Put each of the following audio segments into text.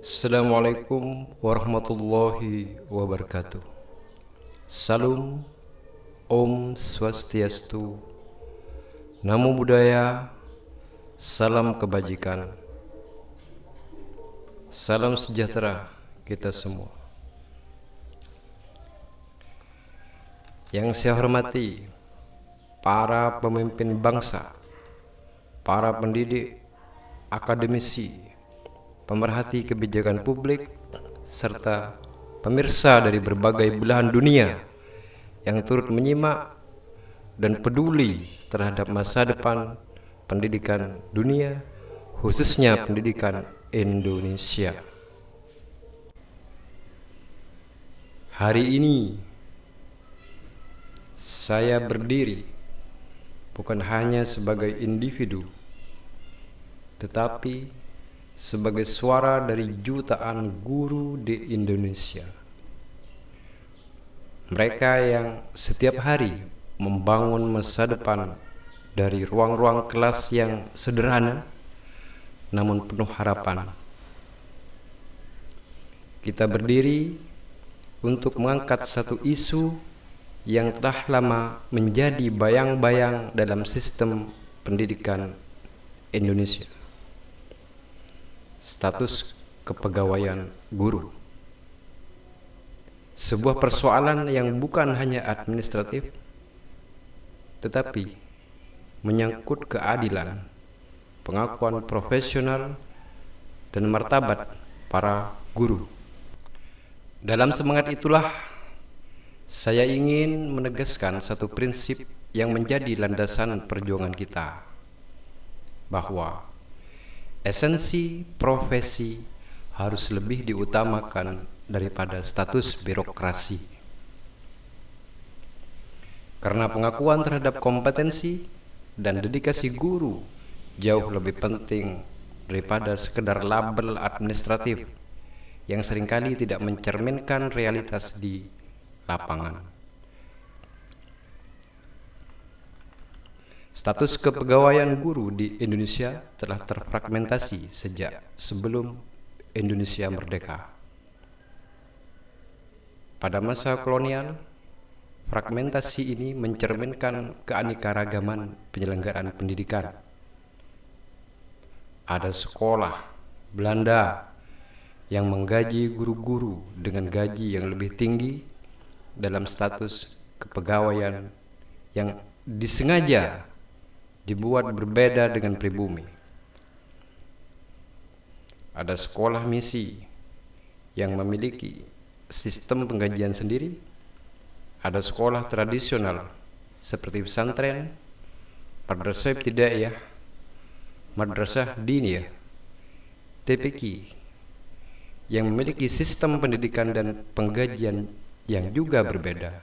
Assalamualaikum warahmatullahi wabarakatuh. Salam, Om Swastiastu, Namo Buddhaya, salam kebajikan, salam sejahtera kita semua. Yang saya hormati para pemimpin bangsa, para pendidik, akademisi, pemerhati kebijakan publik, serta pemirsa dari berbagai belahan dunia yang turut menyimak dan peduli terhadap masa depan pendidikan dunia, khususnya pendidikan Indonesia. Hari ini saya berdiri bukan hanya sebagai individu, tetapi sebagai suara dari jutaan guru di Indonesia. Mereka yang setiap hari membangun masa depan dari ruang-ruang kelas yang sederhana namun penuh harapan. Kita berdiri untuk mengangkat satu isu yang telah lama menjadi bayang-bayang dalam sistem pendidikan Indonesia. Status kepegawaian guru. Sebuah persoalan yang bukan hanya administratif, tetapi menyangkut keadilan, pengakuan profesional, dan martabat para guru. Dalam semangat itulah, saya ingin menegaskan satu prinsip yang menjadi landasan perjuangan kita, bahwa esensi profesi harus lebih diutamakan daripada status birokrasi. Karena pengakuan terhadap kompetensi dan dedikasi guru jauh lebih penting daripada sekedar label administratif yang seringkali tidak mencerminkan realitas di lapangan. Status kepegawaian guru di Indonesia telah terfragmentasi sejak sebelum Indonesia merdeka. Pada masa kolonial, fragmentasi ini mencerminkan keanekaragaman penyelenggaraan pendidikan. Ada sekolah Belanda yang menggaji guru-guru dengan gaji yang lebih tinggi dalam status kepegawaian yang disengaja dibuat berbeda dengan pribumi. Ada sekolah misi yang memiliki sistem penggajian sendiri. Ada sekolah tradisional seperti pesantren, madrasah ibtidaiyah, madrasah diniyah, TPQ, yang memiliki sistem pendidikan dan penggajian yang juga berbeda,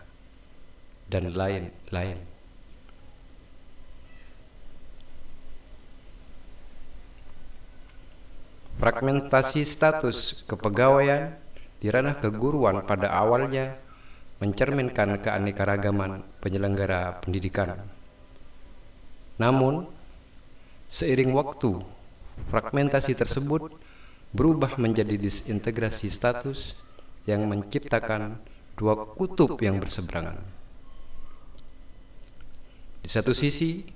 dan lain-lain. Fragmentasi status kepegawaian di ranah keguruan pada awalnya mencerminkan keanekaragaman penyelenggara pendidikan. Namun, seiring waktu, fragmentasi tersebut berubah menjadi disintegrasi status yang menciptakan dua kutub yang berseberangan. Di satu sisi,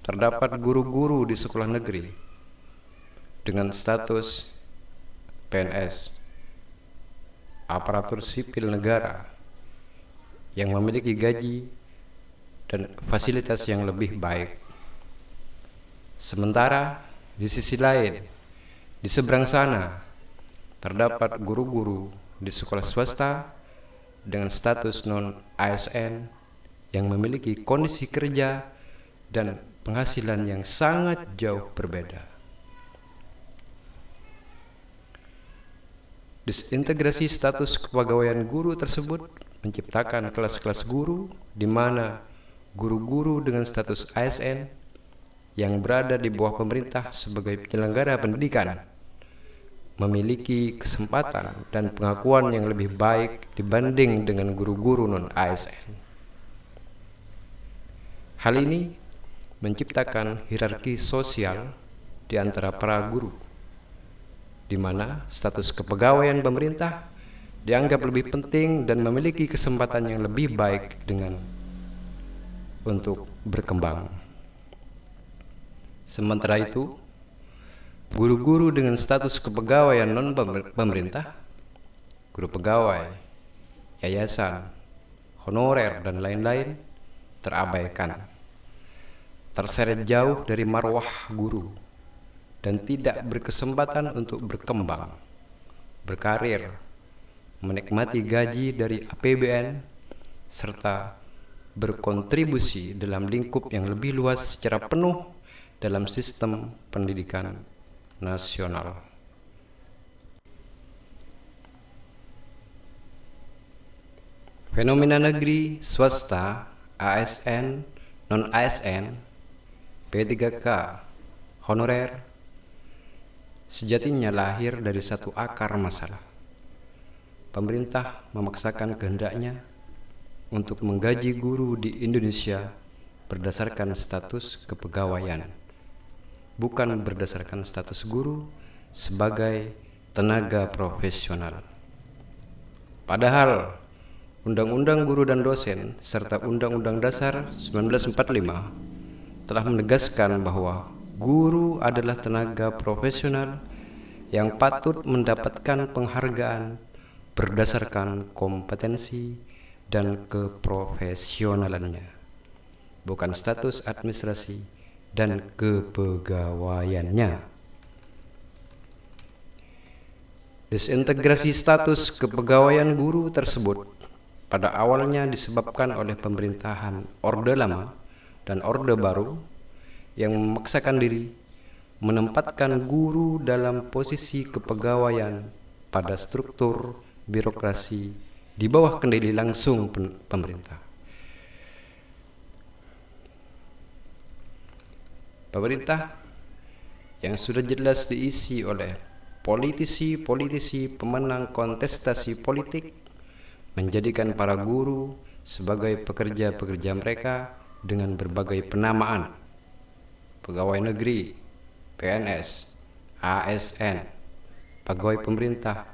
terdapat guru-guru di sekolah negeri dengan status PNS, aparatur sipil negara, yang memiliki gaji dan fasilitas yang lebih baik. Sementara di sisi lain, di seberang sana, terdapat guru-guru di sekolah swasta dengan status non-ASN yang memiliki kondisi kerja dan penghasilan yang sangat jauh berbeda. Disintegrasi status kepegawaian guru tersebut menciptakan kelas-kelas guru di mana guru-guru dengan status ASN yang berada di bawah pemerintah sebagai penyelenggara pendidikan memiliki kesempatan dan pengakuan yang lebih baik dibanding dengan guru-guru non-ASN. Hal ini menciptakan hierarki sosial di antara para guru. di mana status kepegawaian pemerintah dianggap lebih penting dan memiliki kesempatan yang lebih baik untuk berkembang. Sementara itu, guru-guru dengan status kepegawaian non-pemerintah, guru pegawai, yayasan, honorer, dan lain-lain terabaikan, terseret jauh dari marwah guru, dan tidak berkesempatan untuk berkembang, berkarir, menikmati gaji dari APBN, serta berkontribusi dalam lingkup yang lebih luas secara penuh dalam sistem pendidikan nasional. Fenomena negeri, swasta, ASN, non-ASN, P3K, honorer, sejatinya lahir dari satu akar masalah. Pemerintah memaksakan kehendaknya untuk menggaji guru di Indonesia berdasarkan status kepegawaian, bukan berdasarkan status guru sebagai tenaga profesional. Padahal Undang-Undang Guru dan Dosen serta Undang-Undang Dasar 1945 telah menegaskan bahwa guru adalah tenaga profesional yang patut mendapatkan penghargaan berdasarkan kompetensi dan keprofesionalannya, bukan status administrasi dan kepegawaiannya. Disintegrasi status kepegawaian guru tersebut pada awalnya disebabkan oleh pemerintahan Orde Lama dan Orde Baru yang memaksakan diri menempatkan guru dalam posisi kepegawaian pada struktur birokrasi di bawah kendali langsung pemerintah. Pemerintah yang sudah jelas diisi oleh politisi-politisi pemenang kontestasi politik menjadikan para guru sebagai pekerja-pekerja mereka dengan berbagai penamaan: pegawai negeri, PNS, ASN, pegawai pemerintah,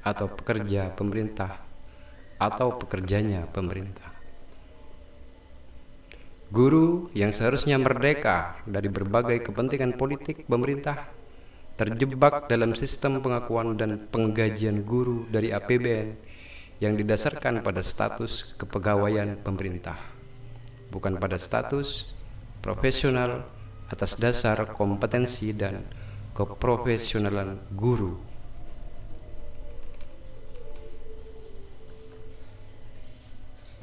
atau pekerja pemerintah, atau pekerjanya pemerintah. Guru yang seharusnya merdeka dari berbagai kepentingan politik pemerintah terjebak dalam sistem pengakuan dan penggajian guru dari APBN yang didasarkan pada status kepegawaian pemerintah, bukan pada status profesional atas dasar kompetensi dan keprofesionalan guru.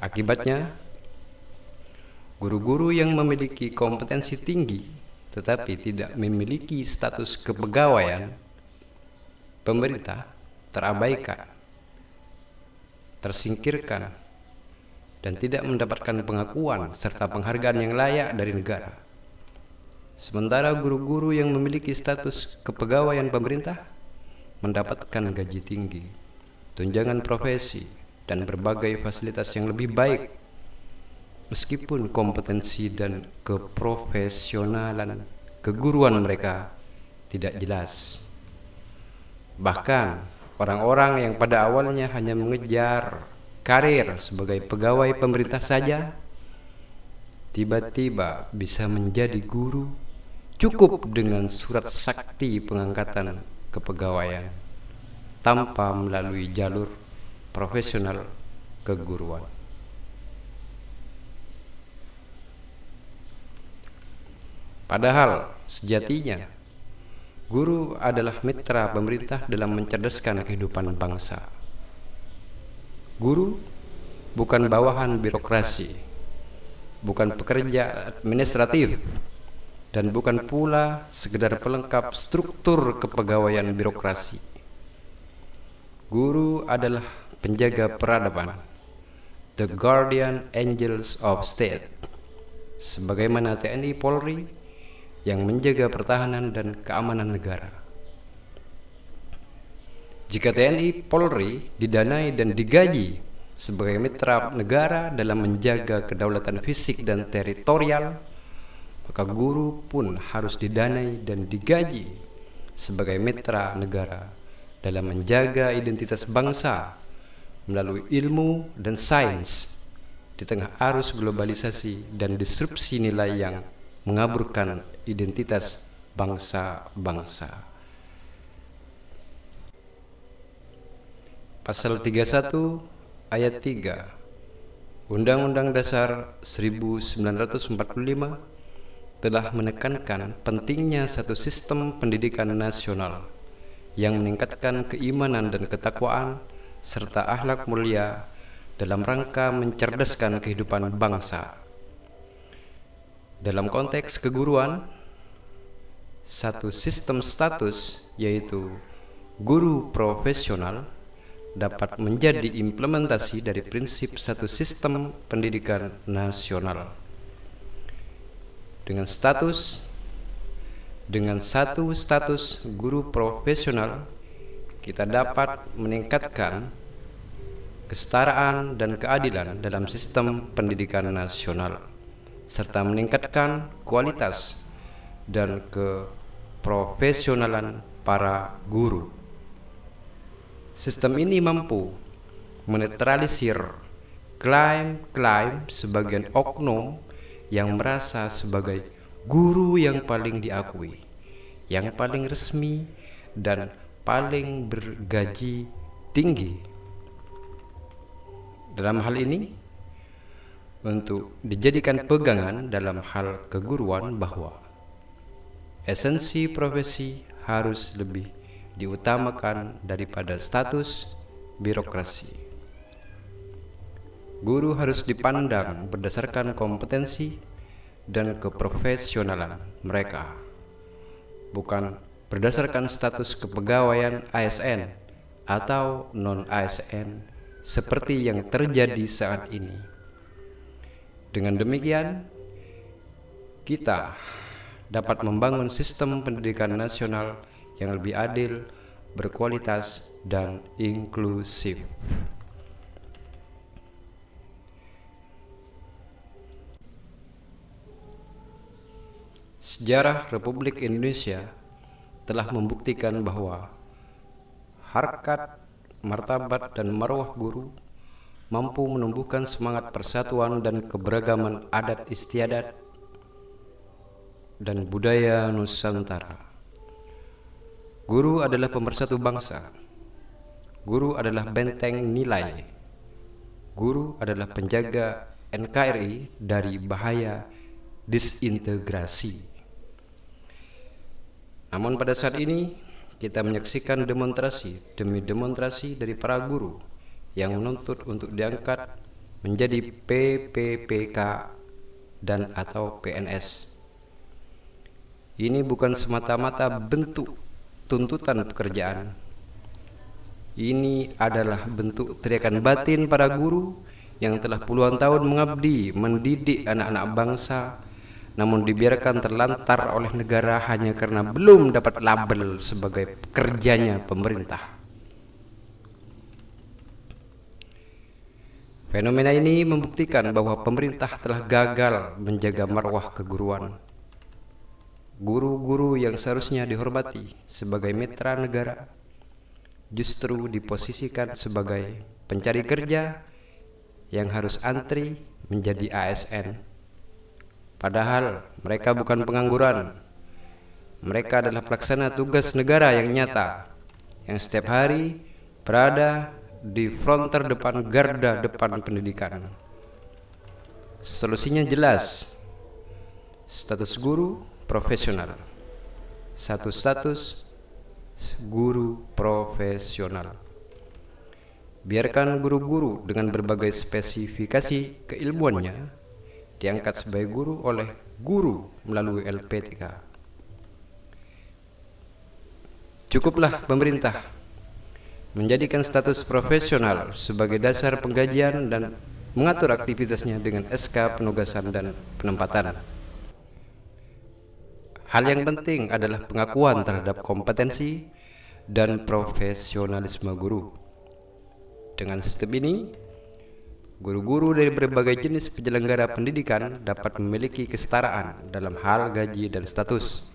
Akibatnya, guru-guru yang memiliki kompetensi tinggi tetapi tidak memiliki status kepegawaian pemerintah terabaikan, tersingkirkan, dan tidak mendapatkan pengakuan serta penghargaan yang layak dari negara. Sementara guru-guru yang memiliki status kepegawaian pemerintah mendapatkan gaji tinggi, tunjangan profesi, dan berbagai fasilitas yang lebih baik, meskipun kompetensi dan keprofesionalan keguruan mereka tidak jelas. Bahkan orang-orang yang pada awalnya hanya mengejar karir sebagai pegawai pemerintah saja, tiba-tiba bisa menjadi guru cukup dengan surat sakti pengangkatan kepegawaian tanpa melalui jalur profesional keguruan. Padahal sejatinya guru adalah mitra pemerintah dalam mencerdaskan kehidupan bangsa. Guru bukan bawahan birokrasi, bukan pekerja administratif, dan bukan pula sekedar pelengkap struktur kepegawaian birokrasi. Guru adalah penjaga peradaban, the guardian angels of state, sebagaimana TNI Polri yang menjaga pertahanan dan keamanan negara. Jika TNI Polri didanai dan digaji sebagai mitra negara dalam menjaga kedaulatan fisik dan teritorial, maka guru pun harus didanai dan digaji sebagai mitra negara dalam menjaga identitas bangsa melalui ilmu dan sains di tengah arus globalisasi dan disrupsi nilai yang mengaburkan identitas bangsa-bangsa. Pasal 31 ayat 3 Undang-Undang Dasar 1945 telah menekankan pentingnya satu sistem pendidikan nasional yang meningkatkan keimanan dan ketakwaan serta akhlak mulia dalam rangka mencerdaskan kehidupan bangsa. Dalam konteks keguruan, satu sistem status yaitu guru profesional dapat menjadi implementasi dari prinsip satu sistem pendidikan nasional. Dengan satu status guru profesional, kita dapat meningkatkan kesetaraan dan keadilan dalam sistem pendidikan nasional, serta meningkatkan kualitas dan keprofesionalan para guru. Sistem ini mampu menetralisir klaim-klaim sebagian oknum yang merasa sebagai guru yang paling diakui, yang paling resmi, dan paling bergaji tinggi. Dalam hal ini, untuk dijadikan pegangan dalam hal keguruan bahwa esensi profesi harus lebih diutamakan daripada status birokrasi. Guru harus dipandang berdasarkan kompetensi dan keprofesionalan mereka, bukan berdasarkan status kepegawaian ASN atau non-ASN seperti yang terjadi saat ini. Dengan demikian, kita dapat membangun sistem pendidikan nasional yang lebih adil, berkualitas, dan inklusif. Sejarah Republik Indonesia telah membuktikan bahwa harkat, martabat, dan marwah guru mampu menumbuhkan semangat persatuan dan keberagaman adat istiadat dan budaya Nusantara. Guru adalah pemersatu bangsa. Guru adalah benteng nilai. Guru adalah penjaga NKRI dari bahaya disintegrasi. Namun pada saat ini kita menyaksikan demonstrasi demi demonstrasi dari para guru yang menuntut untuk diangkat menjadi PPPK dan atau PNS. Ini bukan semata-mata bentuk tuntutan pekerjaan. Ini adalah bentuk teriakan batin para guru yang telah puluhan tahun mengabdi mendidik anak-anak bangsa, namun dibiarkan terlantar oleh negara hanya karena belum dapat label sebagai pekerjanya pemerintah. Fenomena ini membuktikan bahwa pemerintah telah gagal menjaga marwah keguruan. Guru-guru yang seharusnya dihormati sebagai mitra negara justru diposisikan sebagai pencari kerja yang harus antri menjadi ASN. Padahal mereka bukan pengangguran. Mereka adalah pelaksana tugas negara yang nyata, yang setiap hari berada di front terdepan garda depan pendidikan. Solusinya jelas. Status guru profesional. Satu status guru profesional. Biarkan guru-guru dengan berbagai spesifikasi keilmuannya diangkat sebagai guru oleh guru melalui LPTK. Cukuplah pemerintah menjadikan status profesional sebagai dasar penggajian dan mengatur aktivitasnya dengan SK penugasan dan penempatan. Hal yang penting adalah pengakuan terhadap kompetensi dan profesionalisme guru. Dengan sistem ini, guru-guru dari berbagai jenis penyelenggara pendidikan dapat memiliki kesetaraan dalam hal gaji dan status,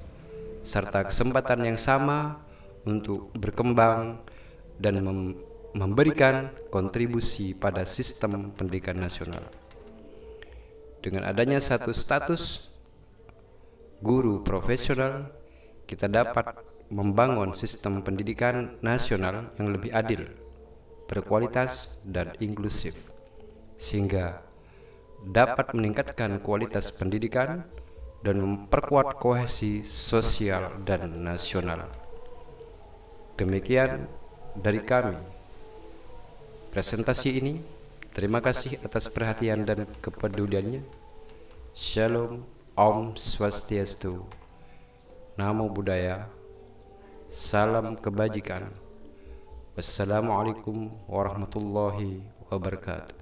serta kesempatan yang sama untuk berkembang dan memberikan kontribusi pada sistem pendidikan nasional. Dengan adanya satu status guru profesional, kita dapat membangun sistem pendidikan nasional yang lebih adil, berkualitas, dan inklusif, sehingga dapat meningkatkan kualitas pendidikan dan memperkuat kohesi sosial dan nasional. Demikian dari kami presentasi ini. Terima kasih atas perhatian dan kepeduliannya. Shalom, Om Swastiastu, Namo Buddhaya, salam kebajikan. Wassalamualaikum warahmatullahi wabarakatuh.